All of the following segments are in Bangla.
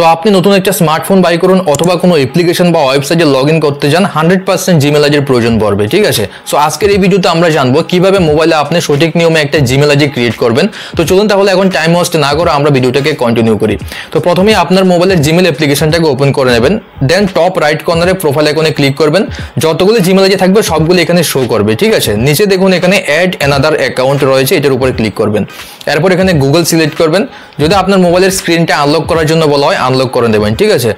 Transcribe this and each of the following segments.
সো আপনি নতুন একটা স্মার্টফোন বাই করুন অথবা কোনো অ্যাপ্লিকেশন বা ওয়েবসাইটে লগ ইন করতে যান 100% জিমেল আইডির প্রয়োজন পড়বে, ঠিক আছে। সো আজকের এই ভিডিওতে আমরা জানবো কিভাবে মোবাইলে আপনি সঠিক নিয়মে একটা জিমেল আইডি ক্রিয়েট করবেন। তো চলুন তাহলে এখন টাইম ওয়েস্ট না করে আমরা ভিডিওটাকে কন্টিনিউ করি। তো প্রথমেই আপনার মোবাইলের জিমেল অ্যাপ্লিকেশনটাকে ওপেন করে নেবেন, দেন টপ রাইট কর্নারে প্রোফাইল আইকনে ক্লিক করবেন। যতগুলো জিমেল আইডি থাকবে সবগুলো এখানে শো করবে, ঠিক আছে। নিচে দেখুন এখানে অ্যাড অ্যানাদার অ্যাকাউন্ট রয়েছে, এটার উপরে ক্লিক করবেন। এরপর এখানে গুগল সিলেক্ট করবেন। যদি আপনার মোবাইলের স্ক্রিনটা আনলক করার জন্য বলা হয় আনলক করে দেবেন, ঠিক আছে।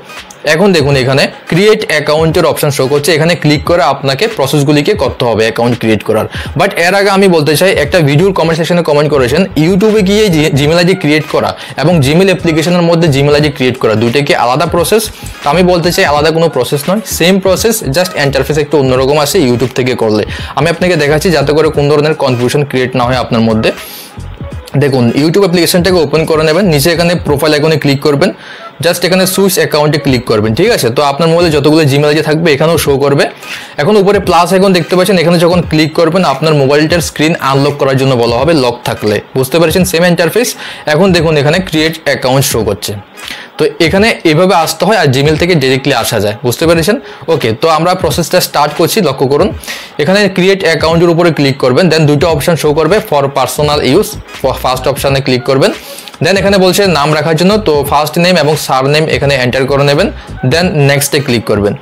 এখন দেখুন এখানে ক্রিয়েট অ্যাকাউন্টের অপশন শো করছে, এখানে ক্লিক করে আপনাকে প্রসেসগুলিকে করতে হবে অ্যাকাউন্ট ক্রিয়েট করার। বাট এর আগে আমি বলতে চাই, একটা ভিডিওর কমেন্ট সেকশনে কমেন্ট করেছেন ইউটিউবে গিয়ে জিমেল আইডি ক্রিয়েট করা এবং জিমেল অ্যাপ্লিকেশনের মধ্যে জিমেল আইডি ক্রিয়েট করা দুইটা কি আলাদা প্রসেস? আমি বলতে চাই আলাদা কোনো প্রসেস নয়, সেম প্রসেস, জাস্ট ইন্টারফেস একটু অন্যরকম আসে ইউটিউব থেকে করলে। আমি আপনাকে দেখাচ্ছি যাতে করে কোন ধরনের কনফিউশন ক্রিয়েট না হয় আপনার মধ্যে। দেখুন ইউটিউব অ্যাপ্লিকেশনটাকে ওপেন করে নেবেন, নিচে এখানে প্রোফাইল আইকনে ক্লিক করবেন, জাস্ট এখানে সুইচ অ্যাকাউন্টে ক্লিক করবেন, ঠিক আছে। তো আপনার মোবাইলে যতগুলো জিমেল আইডি থাকবে এখানেও শো করবে। এখন উপরে প্লাস আইকন দেখতে পাচ্ছেন, এখানে যখন ক্লিক করবেন আপনার মোবাইলটার স্ক্রিন আনলক করার জন্য বলা হবে, লক থাকলে। বুঝতে পেরেছেন, সেম ইন্টারফেস। এখন দেখুন এখানে ক্রিয়েট অ্যাকাউন্ট শো করছে। তো এখানে এভাবে আসতে হয় আর জিমেল থেকে ডাইরেক্টলি আসা যায়, বুঝতে পেরেছেন। ওকে, তো আমরা প্রসেসটা স্টার্ট করছি। লক্ষ্য করুন এখানে ক্রিয়েট অ্যাকাউন্টের উপরে ক্লিক করবেন, দেন দুটো অপশন শো করবে, ফর পার্সোনাল ইউজ, ফার্স্ট অপশানে ক্লিক করবেন। দেন এখানে বলছে নাম রাখার জন্য, তো ফার্স্ট নেম এবং সার নেম এখানে এন্টার করে নেবেন, দেন নেক্সটে ক্লিক করবেন।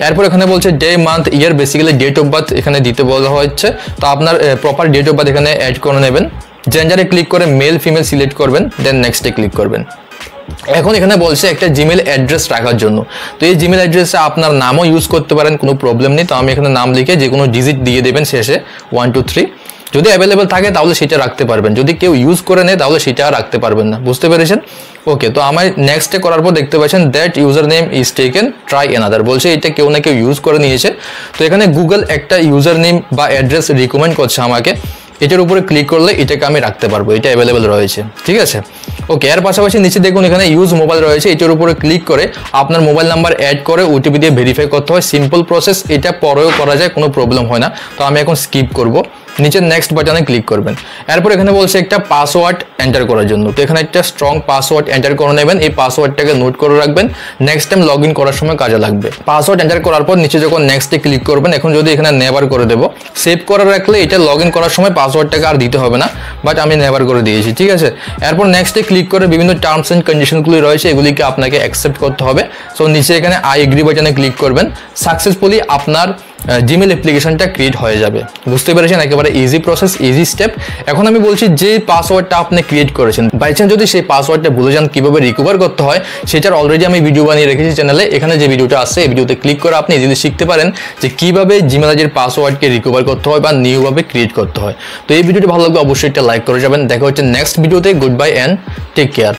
এরপর এখানে বলছে day month year, basically date of birth এখানে দিতে বলা হচ্ছে, তো আপনার প্রপার ডেট অফ বার্থ এখানে অ্যাড করে নেবেন। জেন্ডারে ক্লিক করে মেল ফিমেল সিলেক্ট করবেন, দেন নেক্সটে ক্লিক করবেন। এখন এখানে বলছে একটা জিমেল অ্যাড্রেস রাখার জন্য, তো এই জিমেল অ্যাড্রেসে আপনার নামও ইউজ করতে পারেন, কোনো প্রবলেম নেই। তো আমি এখানে নাম লিখে যে কোনো ডিজিট দিয়ে দেবেন শেষে, 1 2 3। যদি অ্যাভেলেবেল থাকে তাহলে সেটা রাখতে পারবেন, যদি কেউ ইউজ করে নেয় তাহলে সেটা রাখতে পারবেন না, বুঝতে পেরেছেন। ওকে, তো আমার নেক্সটে করার পর দেখতে পাচ্ছেন that user name is taken, try another, বলছে এটা কেউ না কেউ ইউজ করে নিয়েছে। তো এখানে গুগল একটা ইউজার নেম বা অ্যাড্রেস রিকমেন্ড করছে আমাকে, এটার উপরে ক্লিক করলে এটাকে আমি রাখতে পারবো, এটা অ্যাভেলেবেল রয়েছে, ঠিক আছে। ওকে, এর পাশাপাশি নিচে দেখুন এখানে ইউজ মোবাইল রয়েছে, এটার উপরে ক্লিক করে আপনার মোবাইল নাম্বার অ্যাড করে ওটিপি দিয়ে ভেরিফাই করতে হয়। সিম্পল প্রসেস, এটা পরেও করা যায়, কোনো প্রবলেম হয় না। তো আমি এখন স্কিপ করব। নিচে নেক্সট বাটনে ক্লিক করবেন। এরপর এখানে বলছে একটা পাসওয়ার্ড এন্টার করার জন্য, তো এখানে একটা স্ট্রং পাসওয়ার্ড এন্টার করে নেবেন। এই পাসওয়ার্ডটাকে নোট করে রাখবেন, নেক্সট টাইম লগ ইন করার সময় কাজে লাগবে। পাসওয়ার্ড এন্টার করার পর নিচে যখন নেক্সটে ক্লিক করবেন, এখন যদি এখানে নেভার করে দেবো, সেভ করে রাখলে এটা লগ ইন করার সময় পাসওয়ার্ডটাকে আর দিতে হবে না, বাট আমি নেভার করে দিয়েছি, ঠিক আছে। এরপর নেক্সটে ক্লিক করে বিভিন্ন টার্মস অ্যান্ড কন্ডিশনগুলি রয়েছে, এগুলিকে আপনাকে অ্যাকসেপ্ট করতে হবে। সো নিচে এখানে আই এগ্রি বাটনে ক্লিক করবেন, সাকসেসফুলি আপনার জিমেল অ্যাপ্লিকেশনটা ক্রিয়েট হয়ে যাবে। বুঝতে পেরেছেন, একেবারে ইজি প্রসেস, ইজি স্টেপ। এখন আমি বলছি যে পাসওয়ার্ডটা আপনি ক্রিয়েট করেছেন, বাই চান্স যদি সেই পাসওয়ার্ডটা ভুলে যান কীভাবে রিকভার করতে হয় সেটার অলরেডি আমি ভিডিও বানিয়ে রেখেছি চ্যানেলে। এখানে যে ভিডিওটা আসছে এই ভিডিওতে ক্লিক করে আপনি ইজিলি শিখতে পারেন যে কীভাবে জিমেল আইডির পাসওয়ার্ডকে রিকভার করতে হয় বা নিউভাবে ক্রিয়েট করতে হয়। তো এই ভিডিওটি ভালো লাগবে অবশ্যই একটা লাইক করে যাবেন। দেখা হচ্ছে নেক্সট ভিডিওতে। Good bye and take care.